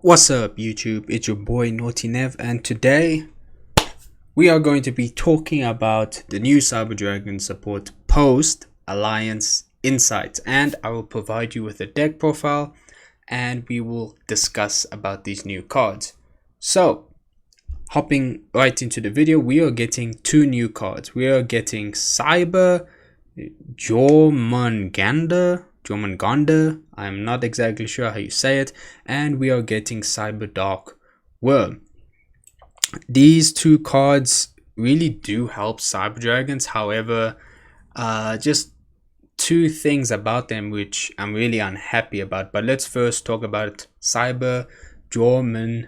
What's up YouTube, it's your boy Naughty Nev, and today we are going to be talking about the new Cyber Dragon support post Alliance Insights, and I will provide you with a deck profile and we will discuss about these new cards. So hopping right into the video, we are getting two new cards. We are getting Cyber Jormungandr, I'm not exactly sure how you say it, and we are getting Cyber Dark Worm. These two cards really do help Cyber Dragons. However, just two things about them which I'm really unhappy about. But let's first talk about Cyber Jormungandr.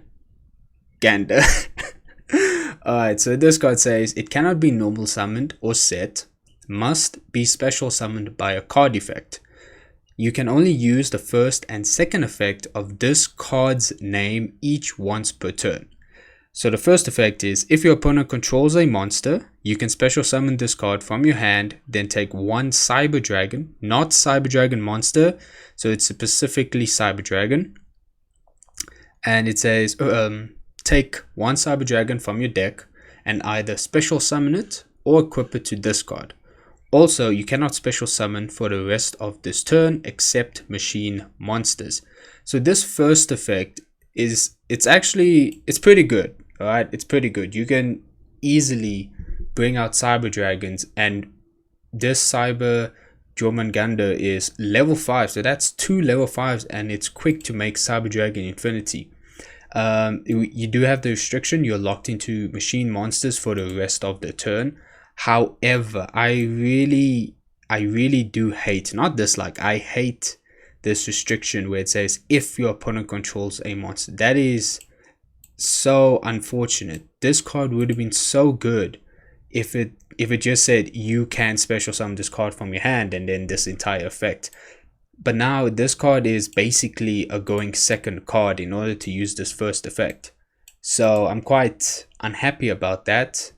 Alright, so this card says it cannot be normal summoned or set, must be special summoned by a card effect. You can only use the first and second effect of this card's name each once per turn. So the first effect is, if your opponent controls a monster, you can special summon this card from your hand, then take one Cyber Dragon, not Cyber Dragon monster, so it's specifically Cyber Dragon. And it says, take one Cyber Dragon from your deck and either special summon it or equip it to this card. Also, you cannot special summon for the rest of this turn except machine monsters. So this first effect is, it's pretty good. Alright, it's pretty good. You can easily bring out Cyber Dragons, and this Cyber Jormungandr is level 5, so that's 2 level 5s, and it's quick to make Cyber Dragon Infinity. You do have the restriction, you're locked into machine monsters for the rest of the turn. However, I really do hate, not dislike, I hate this restriction where it says if your opponent controls a monster. That is so unfortunate. This card would have been so good if it just said you can special summon this card from your hand and then this entire effect. But now this card is basically a going second card in order to use this first effect. So I'm quite unhappy about that.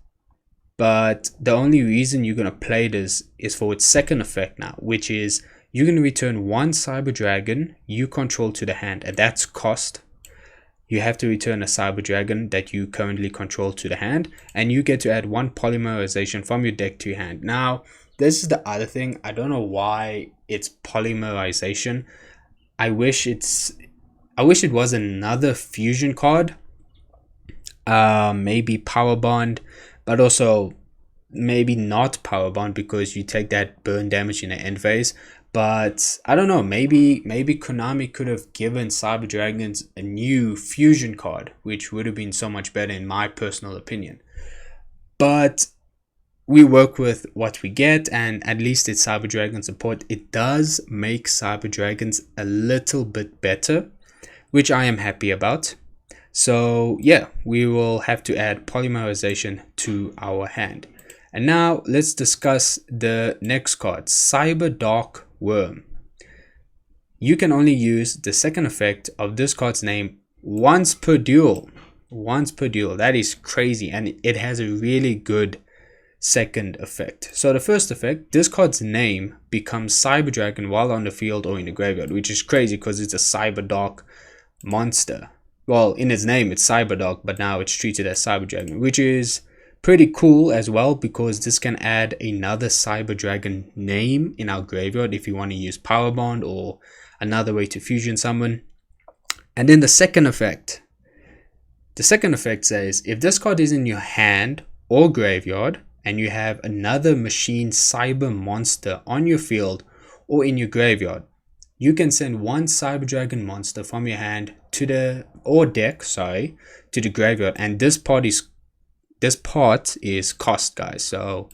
But the only reason you're going to play this is for its second effect now, which is you're going to return one Cyber Dragon you control to the hand, and that's cost. You have to return a Cyber Dragon that you currently control to the hand, and you get to add one polymerization from your deck to your hand. Now, this is the other thing. I don't know why it's polymerization. I wish it was another fusion card. Maybe Power Bond, but also maybe not Power Bond because you take that burn damage in the end phase. But I don't know, maybe Konami could have given Cyber Dragons a new fusion card, which would have been so much better in my personal opinion. But we work with what we get, and at least it's Cyber Dragon support. It does make Cyber Dragons a little bit better, which I am happy about. So yeah, we will have to add polymerization to our hand. And now let's discuss the next card, Cyber Dark Worm. You can only use the second effect of this card's name once per duel. Once per duel. That is crazy, and it has a really good second effect. So the first effect, this card's name becomes Cyber Dragon while on the field or in the graveyard, which is crazy because it's a Cyber Dark monster. Well, in its name it's Cyber Dark, but now it's treated as Cyber Dragon, which is pretty cool as well because this can add another Cyber Dragon name in our graveyard if you want to use Power Bond or another way to fusion summon. And then the second effect says if this card is in your hand or graveyard and you have another machine cyber monster on your field or in your graveyard, you can send one Cyber Dragon monster from your hand to the to the graveyard, and this part is cost, guys. So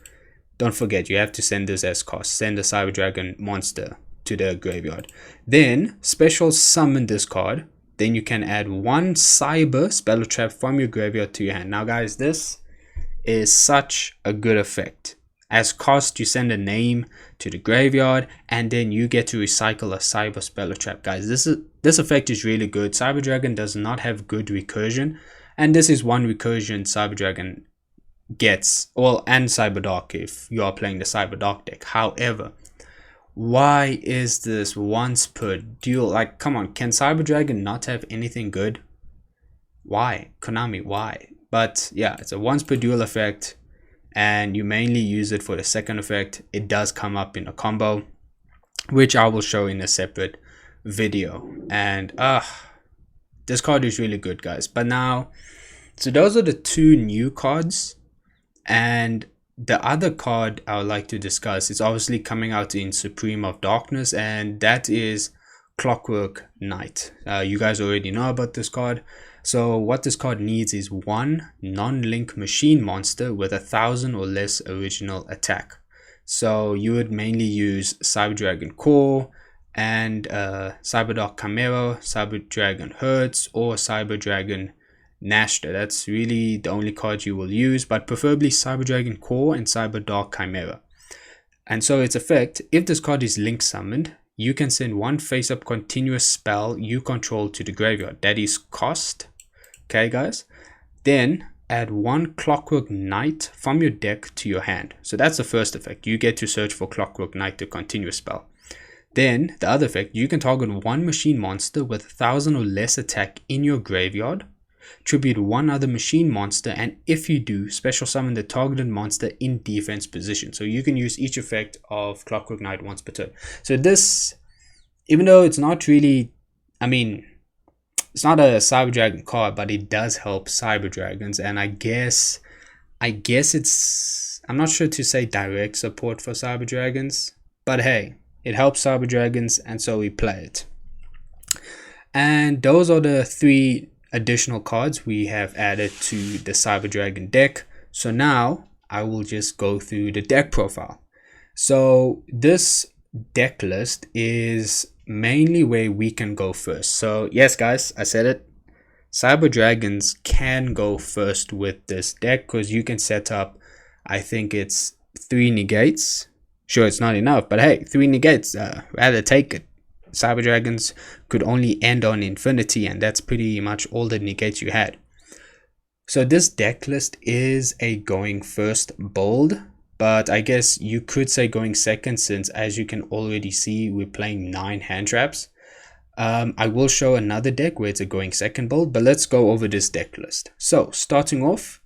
don't forget, you have to send this as cost. Send a Cyber Dragon monster to the graveyard, then special summon this card. Then you can add one Cyber Spell Trap from your graveyard to your hand. Now guys, this is such a good effect. As cost, you send a name to the graveyard, and then you get to recycle a Cyber Spell Trap. Guys, this effect is really good. Cyber Dragon does not have good recursion, and this is one recursion Cyber Dragon gets. Well, and Cyber Dark if you are playing the Cyber Dark deck. However, why is this once per duel? Like, come on, can Cyber Dragon not have anything good? Why? Konami, why? But yeah, it's a once per duel effect, and you mainly use it for the second effect. It does come up in a combo, which I will show in a separate video. And this card is really good, guys. But now, so those are the two new cards, and the other card I would like to discuss is obviously coming out in Supreme of Darkness, and that is Clockwork Night. You guys already know about this card. So what this card needs is one non-link machine monster with 1,000 or less original attack. So you would mainly use Cyber Dragon Core and Cyber Dark Chimera, Cyber Dragon Hertz, or Cyber Dragon Nashta. That's really the only card you will use, but preferably Cyber Dragon Core and Cyber Dark Chimera. And so its effect, if this card is link summoned, you can send one face-up continuous spell you control to the graveyard. That is cost. Okay, guys. Then add one Clockwork Night from your deck to your hand. So that's the first effect. You get to search for Clockwork Night, the continuous spell. Then the other effect, you can target one machine monster with 1,000 or less attack in your graveyard. Tribute one other machine monster, and if you do, special summon the targeted monster in defense position. So you can use each effect of Clockwork Night once per turn. So this, even though it's not really, I mean, it's not a Cyber Dragon card, but it does help Cyber Dragons, and I guess it's, I'm not sure to say direct support for Cyber Dragons, but hey, it helps Cyber Dragons, and so we play it. And those are the three additional cards we have added to the Cyber Dragon deck. So now I will just go through the deck profile. So this deck list is mainly where we can go first. So yes, guys, I said it, Cyber Dragons can go first with this deck because you can set up, I think it's 3 negates. Sure, it's not enough, but hey, 3 negates, rather take it. Cyber Dragons could only end on infinity, and that's pretty much all the negates you had. So this deck list is a going first build, but I guess you could say going second, since as you can already see, we're playing 9 hand traps. I will show another deck where it's a going second build, but let's go over this deck list. So starting off,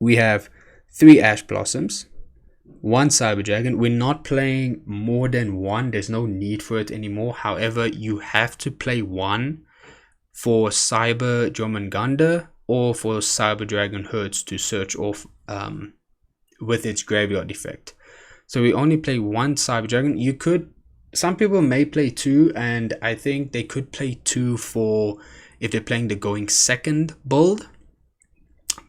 we have 3 Ash Blossoms, 1 Cyber Dragon. We're not playing more than 1. There's no need for it anymore. However, you have to play 1 for Cyber Jormungandr or for Cyber Dragon Hertz to search off with its graveyard effect. So we only play 1 Cyber Dragon. You could, some people may play 2, and I think they could play 2 for if they're playing the going second build.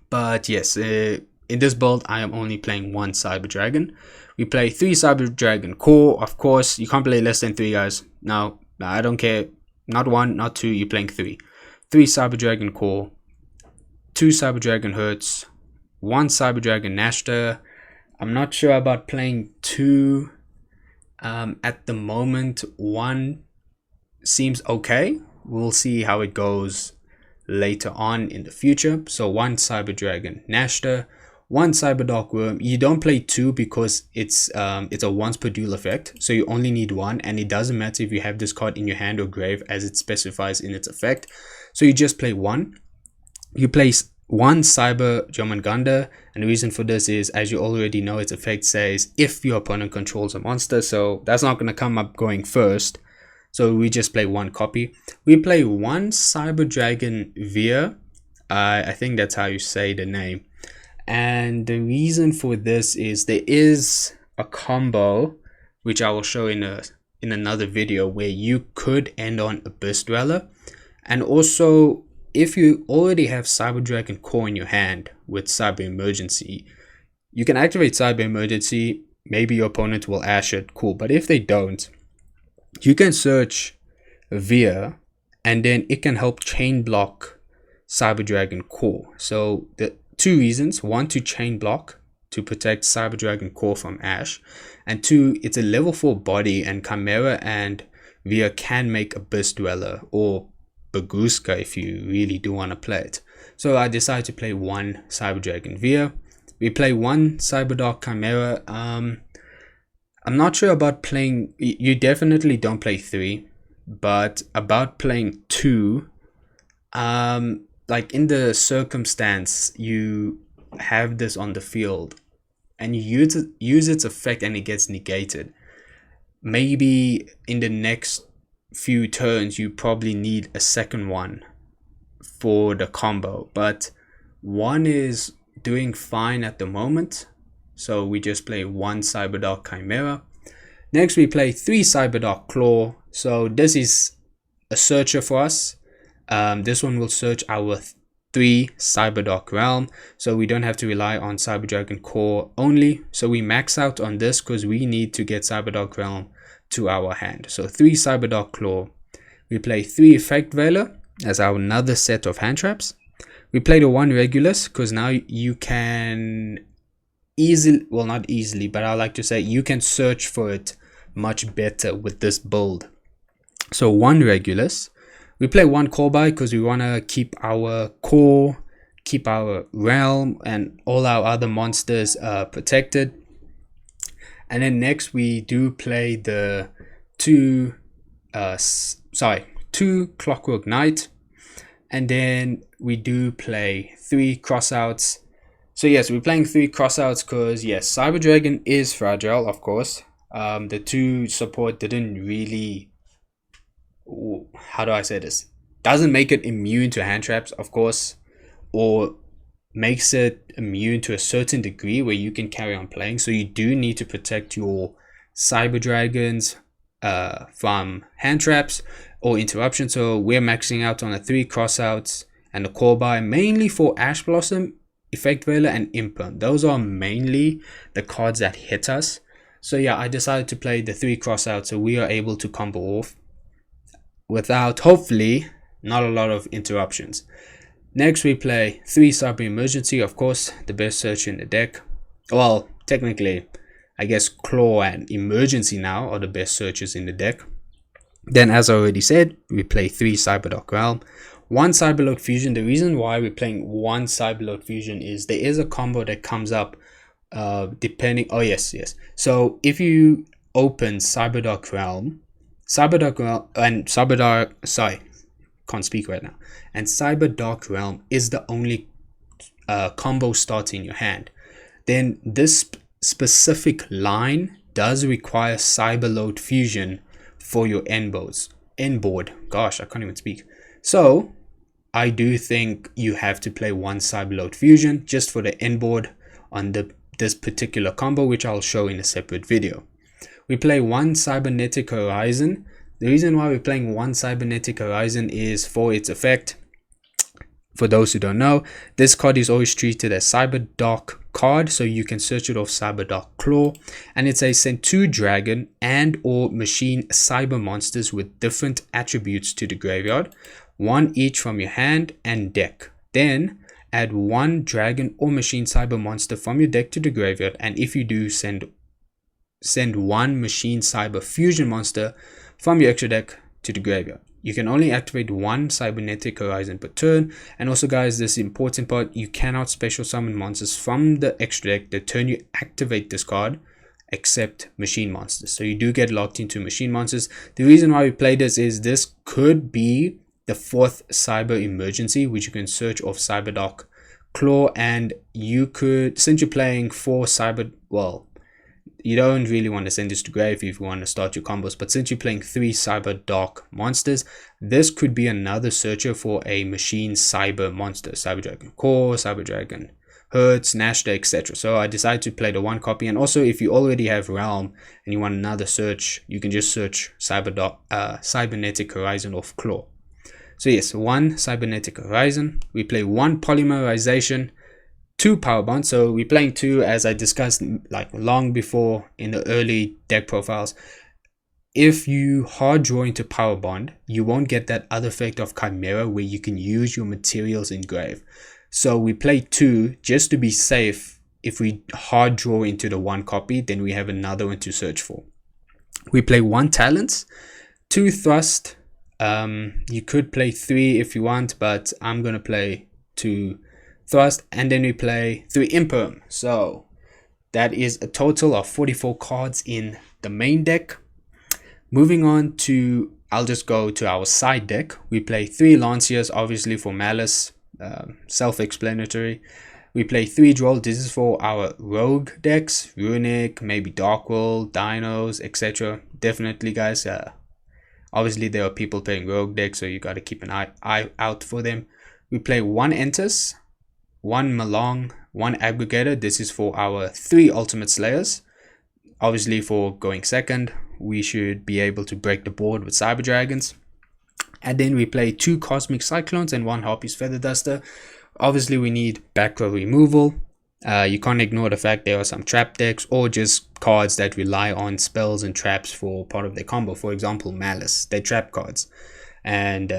But yes, in this build, I am only playing 1 Cyber Dragon. We play 3 Cyber Dragon Core. Of course, you can't play less than 3, guys. No, I don't care. Not 1, not 2, you're playing 3. 3 Cyber Dragon Core, 2 Cyber Dragon Hertz, 1 Cyber Dragon Nashta. I'm not sure about playing 2 at the moment. 1 seems okay. We'll see how it goes later on in the future. So 1 Cyber Dragon Nashta, 1 Cyber Dark Worm. You don't play 2 because it's a once per duel effect, so you only need 1, and it doesn't matter if you have this card in your hand or grave, as it specifies in its effect. So you just play 1. You place 1 Cyber Jormungandr, and the reason for this is, as you already know, its effect says if your opponent controls a monster, so that's not going to come up going first. So we just play 1 copy. We play 1 Cyber Dragon Veer. I think that's how you say the name. And the reason for this is there is a combo, which I will show in another video, where you could end on Abyss Dweller. And also, if you already have Cyber Dragon Core in your hand with Cyber Emergency, you can activate Cyber Emergency. Maybe your opponent will ash it, cool. But if they don't, you can search Veer, and then it can help chain block Cyber Dragon Core. So the 2 reasons: 1, to chain block to protect Cyber Dragon Core from ash, and 2, it's a level 4 body, and Chimera and Veer can make Abyss Dweller or Baguska if you really do want to play it. So I decided to play 1 Cyber Dragon Veer. We play 1 Cyber Dark Chimera. I'm not sure about playing, you definitely don't play 3, but about playing 2, Like in the circumstance you have this on the field and you use its effect and it gets negated, maybe in the next few turns you probably need a second one for the combo, but one is doing fine at the moment, so we just play one Cyberdark Chimera. Next we play 3 Cyberdark Claw, so this is a searcher for us. This one will search our 3 Cyberdark Realm, so we don't have to rely on Cyber Dragon Core only. So we max out on this because we need to get Cyberdark Realm to our hand. So 3 Cyberdark Claw. We play 3 Effect Veiler as our another set of hand traps. We play the 1 Regulus because now you can easily, well not easily, but I like to say you can search for it much better with this build. So 1 Regulus. We play 1 Core because we want to keep our core, keep our realm and all our other monsters protected. And then next we do play the 2 Clockwork Night. And then we do play 3 Crossouts. So yes, we're playing 3 Crossouts because yes, Cyber Dragon is fragile, of course. The 2 support didn't really, how do I say this, doesn't make it immune to hand traps, of course, or makes it immune to a certain degree where you can carry on playing. So you do need to protect your Cyber Dragons from hand traps or interruption. So we're maxing out on the 3 Crossouts and the Core Buy mainly for Ash Blossom, Effect Veiler and Imperm. Those are mainly the cards that hit us. So yeah, I decided to play the 3 Crossouts so we are able to combo off without, hopefully, not a lot of interruptions. Next we play 3 Cyber Emergency, of course, the best search in the deck. Well, technically, I guess Claw and Emergency now are the best searches in the deck. Then, as I already said, we play 3 Cyberdark Realm, 1 Cyberload Fusion. The reason why we're playing 1 Cyberload Fusion is there is a combo that comes up depending, oh yes, so if you open Cyberdark Realm and can't speak right now, and Cyberdark Realm is the only combo starter in your hand, then this specific line does require Cyberload Fusion for your end board. Gosh, I can't even speak. So I do think you have to play 1 Cyberload Fusion just for the end board on this particular combo, which I'll show in a separate video. We play 1 Cybernetic Horizon. The reason why we're playing 1 Cybernetic Horizon is for its effect. For those who don't know, this card is always treated as Cyberdark card, so you can search it off Cyberdark Claw, and it's a send 2 dragon and or machine cyber monsters with different attributes to the graveyard, 1 each from your hand and deck. Then add 1 dragon or machine cyber monster from your deck to the graveyard, and if you do, send 1 machine cyber fusion monster from your extra deck to the graveyard. You can only activate 1 Cybernetic Horizon per turn. And also guys, this important part, you cannot special summon monsters from the extra deck the turn you activate this card, except machine monsters. So you do get locked into machine monsters. The reason why we play this is this could be the 4th Cyber Emergency, which you can search off Cyberdark Claw, and you could, since you're playing 4 you don't really want to send this to grave if you want to start your combos, but since you're playing 3 Cyber Dark monsters, this could be another searcher for a machine cyber monster, Cyber Dragon Core, Cyber Dragon Hertz, Nashta, etc. So I decided to play the 1 copy, and also if you already have Realm and you want another search, you can just search Cybernetic Horizon off Claw. So yes, 1 Cybernetic Horizon. We play 1 Polymerization, 2 Power Bond. So we're playing 2, as I discussed like long before in the early deck profiles. If you hard draw into Power Bond, you won't get that other effect of Chimera where you can use your materials in grave. So we play 2 just to be safe. If we hard draw into the 1 copy, then we have another one to search for. We play 1 Talents, 2 Thrust. You could play 3 if you want, but I'm gonna play 2 Thrust, and then we play 3 Imperm. So that is a total of 44 cards in the main deck. Moving on to I'll just go to our side deck. We play 3 Lanciers, obviously for Malice, self-explanatory. We play 3 Droll. This is for our rogue decks, Runic, maybe Darkworld, Dinos, etc. Definitely, guys. Obviously, there are people playing rogue decks, so you got to keep an eye out for them. We play 1 Entus, 1 Malong, 1 Aggregator. This is for our 3 Ultimate Slayers. Obviously, for going second, we should be able to break the board with Cyber Dragons. And then we play 2 Cosmic Cyclones and 1 Harpy's Feather Duster. Obviously, we need back row removal. You can't ignore the fact there are some trap decks or just cards that rely on spells and traps for part of their combo. For example, Malice, they trap cards. And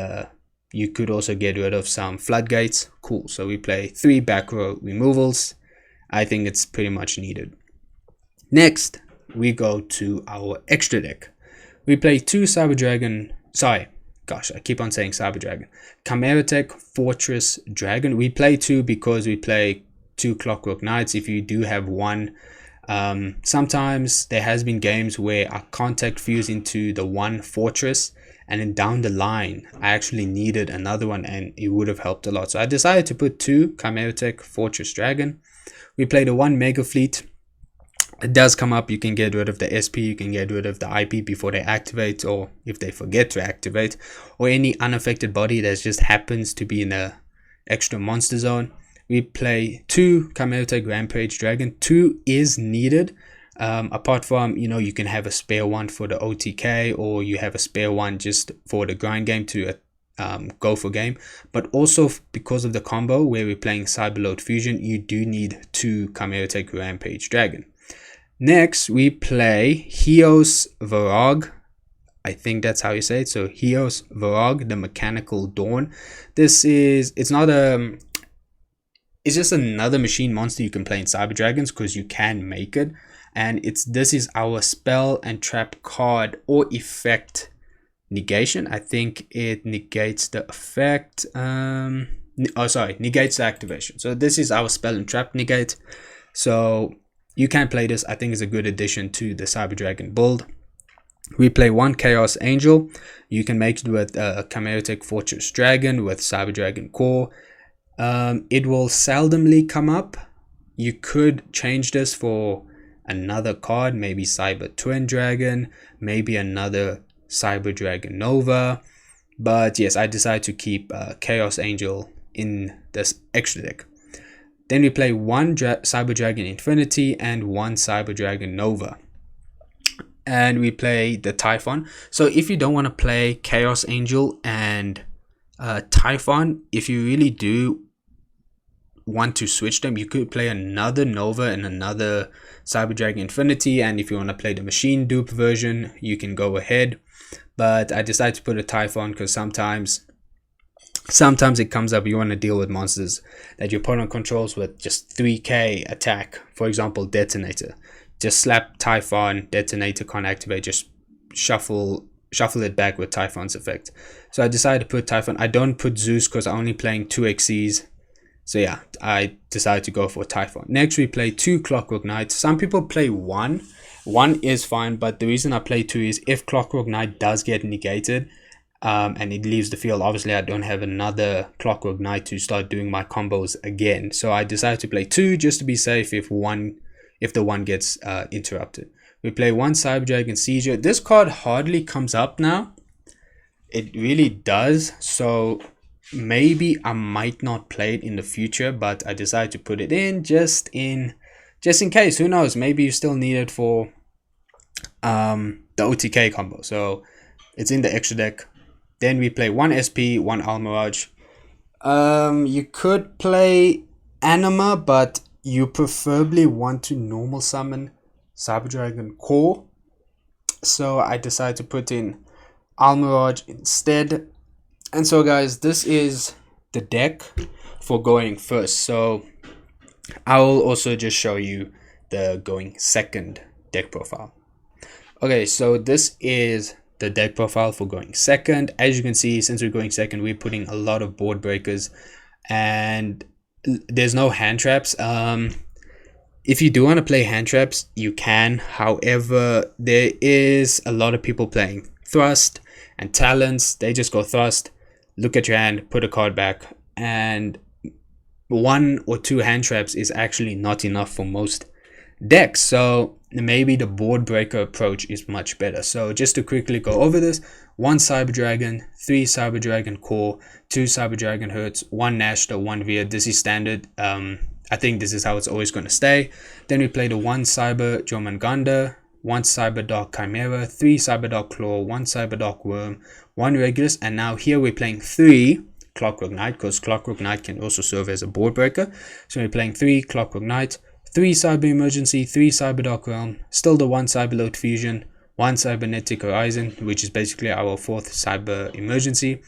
you could also get rid of some floodgates. Cool. So we play 3 back row removals. I think it's pretty much needed. Next, we go to our extra deck. We play 2 Cyber Dragon. Sorry. Gosh, I keep on saying Cyber Dragon. Chimera Tech, Fortress Dragon. We play 2 because we play 2 Clockwork Nights. If you do have 1, sometimes there has been games where I contact fuse into the 1 Fortress, and then down the line I actually needed another one and it would have helped a lot. So I decided to put 2 Chimera Tech, Fortress Dragon. We play the 1 Mega Fleet. It does come up, you can get rid of the SP, you can get rid of the IP before they activate, or if they forget to activate, or any unaffected body that just happens to be in the extra monster zone. We play 2 Chimera Tech Rampage Dragon. 2 is needed, apart from, you can have a spare one for the OTK, or you have a spare one just for the grind game to go for game. But also because of the combo where we're playing Cyberload Fusion, you do need 2 Chimera Tech Rampage Dragon. Next, we play Heos Varag. I think that's how you say it. So Heos Varag, the Mechanical Dawn. It's just another machine monster you can play in Cyber Dragons because you can make it. And this is our spell and trap card or effect negation. I think it negates the effect. Negates the activation. So this is our spell and trap negate. So you can play this. I think it's a good addition to the Cyber Dragon build. We play 1 Chaos Angel. You can make it with Chimera Tech Fortress Dragon with Cyber Dragon Core. It will seldomly come up. You could change this for another card, maybe Cyber Twin Dragon, maybe another Cyber Dragon Nova. But yes, I decided to keep Chaos Angel in this extra deck. Then we play 1 Cyber Dragon Infinity and 1 Cyber Dragon Nova. And we play the Typhon. So if you don't want to play Chaos Angel and Typhon, if you really do want to switch them, you could play another Nova and another Cyber Dragon Infinity. And if you want to play the machine dupe version, you can go ahead. But I decided to put a Typhon because sometimes it comes up, you want to deal with monsters that your opponent controls with just 3k attack. For example, Detonator. Just slap Typhon, Detonator can't activate, just shuffle it back with Typhon's effect. So I decided to put Typhon. I don't put Zeus because I'm only playing 2 XCs. So yeah, I decided to go for Typhon. Next we play 2 Clockwork Nights. Some people play 1. 1 is fine, but the reason I play 2 is if Clockwork Night does get negated, and it leaves the field, obviously I don't have another Clockwork Night to start doing my combos again. So I decided to play 2 just to be safe if the one gets interrupted. We play 1 Cyber Dragon Seizure. This card hardly comes up now. It really does. So maybe I might not play it in the future, but I decided to put it in just in case. Who knows? Maybe you still need it for the OTK combo. So it's in the extra deck. Then we play 1 SP, 1 Almirage. You could play Anima, but you preferably want to normal summon Cyber Dragon Core. So I decided to put in Almirage instead. And so guys, this is the deck for going first. So I will also just show you the going second deck profile. Okay, so this is the deck profile for going second. As you can see, since we're going second, we're putting a lot of board breakers and there's no hand traps. If you do want to play hand traps, you can. However, there is a lot of people playing Thrust And talents, they just go thrust, look at your hand, put a card back, and 1 or 2 hand traps is actually not enough for most decks. So maybe the board breaker approach is much better. So just to quickly go over this: 1 Cyber Dragon, 3 Cyber Dragon Core, 2 Cyber Dragon Hertz, 1 Nashta, 1 Veer. This is standard. I think this is how it's always going to stay. Then we play the 1 Cyber Jormungandr, 1 Cyber Dark Chimera, 3 Cyber Dark Claw, 1 Cyber Dark Worm, 1 Regulus, and now here we're playing 3 Clockwork Night, because Clockwork Night can also serve as a board breaker. So we're playing 3 Clockwork Night, 3 Cyber Emergency, 3 Cyber Dark Realm, still the 1 Cyberload Fusion, 1 Cybernetic Horizon, which is basically our 4th Cyber Emergency,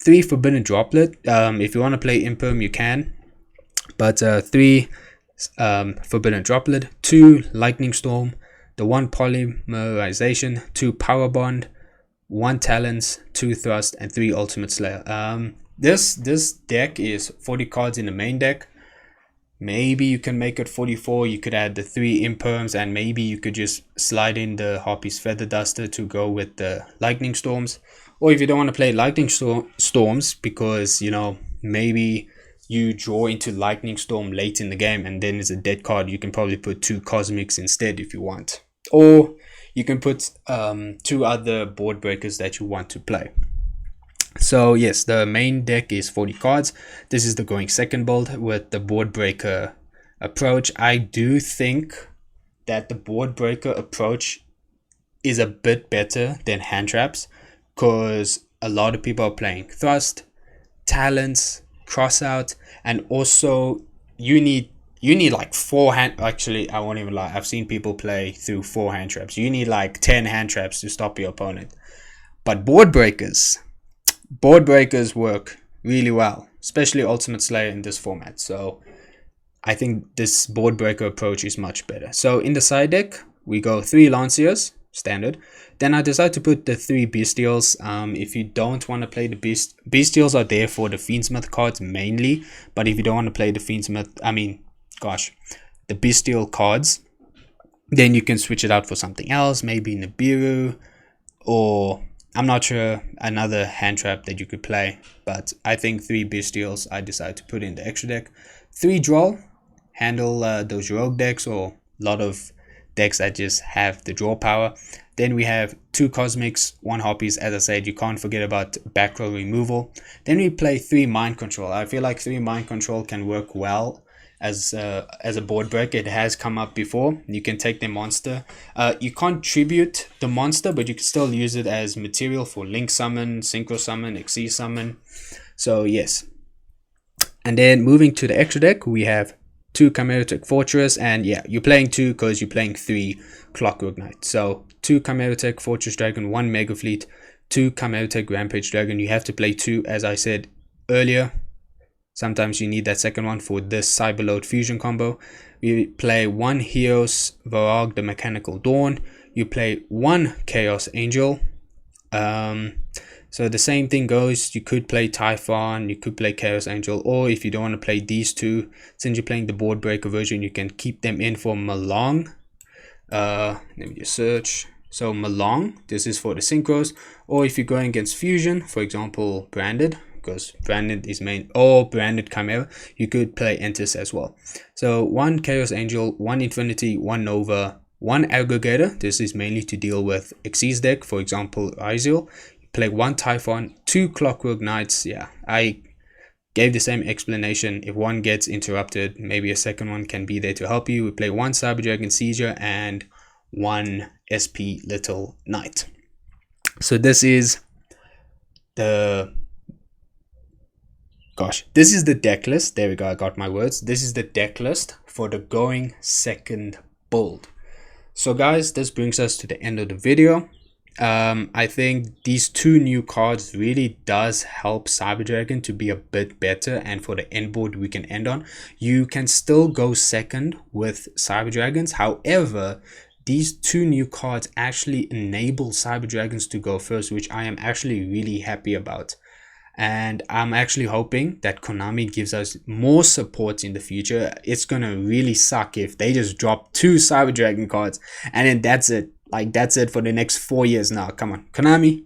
3 Forbidden Droplet. If you want to play Imperm, you can, but 3 Forbidden Droplet, 2 Lightning Storm, the 1 Polymerization, 2 Power Bond, 1 Talons, 2 Thrust, and 3 Ultimate Slayer. This deck is 40 cards in the main deck. Maybe you can make it 44. You could add the 3 Imperms, and maybe you could just slide in the Harpy's Feather Duster to go with the Lightning Storms. Or if you don't want to play Lightning Storms because, you know, maybe you draw into Lightning Storm late in the game and then it's a dead card, you can probably put 2 Cosmics instead if you want. Or you can put 2 other board breakers that you want to play. So yes, the main deck is 40 cards. This is the going second build with the board breaker approach. I do think that the board breaker approach is a bit better than hand traps, because a lot of people are playing thrust, talents, crossout, and also you need like 4 hand. Actually, I won't even lie, I've seen people play through 4 hand traps. You need like 10 hand traps to stop your opponent. But board breakers work really well, especially Ultimate Slayer in this format. So I think this board breaker approach is much better. So in the side deck, we go 3 Lanciers, standard. Then I decided to put the 3 Bestials. If you don't want to play the Bestials are there for the Fiendsmith cards mainly. But if you don't want to play the the Bestial cards, then you can switch it out for something else. Maybe Nibiru, or I'm not sure, another hand trap that you could play. But I think 3 Bestials I decided to put in the extra deck. 3 Draw, handle those rogue decks or a lot of decks that just have the draw power. Then we have 2 Cosmics, 1 Harpies. As I said, you can't forget about back row removal. Then we play 3 Mind Control. I feel like 3 Mind Control can work well as a board break. It has come up before. You can take their monster. You can't tribute the monster, but you can still use it as material for Link Summon, Synchro Summon, Xyz Summon. So yes. And then moving to the extra deck, we have 2 Chimeratech Fortress, and yeah, you're playing 2 because you're playing 3 Clockwork Night. So 2 Chimeratech Fortress Dragon, 1 Mega Fleet, 2 Chimeratech Rampage Dragon. You have to play 2, as I said earlier. Sometimes you need that second one for this Cyberload Fusion combo. We play 1 Heos Varag, the Mechanical Dawn. You play 1 Chaos Angel. So the same thing goes. You could play Typhon, you could play Chaos Angel, or if you don't want to play these 2, since you're playing the board breaker version, you can keep them in for Malong. Let me just search. So Malong, this is for the synchros. Or if you're going against Fusion, for example, Branded, because Branded is main, or Branded Chimera, you could play Entis as well. So 1 Chaos Angel, 1 Infinity, 1 Nova, 1 Aggregator. This is mainly to deal with Xyz deck, for example, Isil. Play 1 Typhon, 2 Clockwork Knights. Yeah, I gave the same explanation. If one gets interrupted, maybe a second one can be there to help you. We play 1 Cyber Dragon Seizure and 1 SP Little Knight. So this is the this is the deck list. There we go, I got my words. This is the deck list for the going second build. So guys, this brings us to the end of the video. I think these 2 new cards really does help Cyber Dragon to be a bit better, and for the end board we can end on. You can still go second with Cyber Dragons. However, these 2 new cards actually enable Cyber Dragons to go first, which I am actually really happy about. And I'm actually hoping that Konami gives us more support in the future. It's gonna really suck if they just drop 2 Cyber Dragon cards and then that's it. Like, that's it for the next 4 years now. Come on, Konami,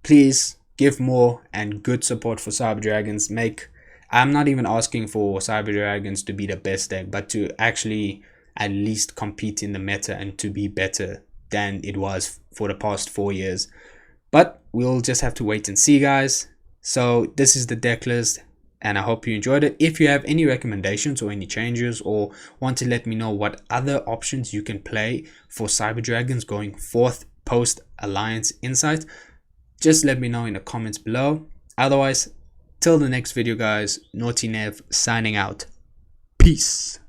please give more and good support for Cyber Dragons. I'm not even asking for Cyber Dragons to be the best deck, but to actually at least compete in the meta and to be better than it was for the past 4 years. But we'll just have to wait and see, guys. So this is the deck list, and I hope you enjoyed it. If you have any recommendations or any changes, or want to let me know what other options you can play for Cyber Dragons going forth post Alliance Insight, just let me know in the comments below. Otherwise, till the next video, guys, Naughty Nev signing out. Peace.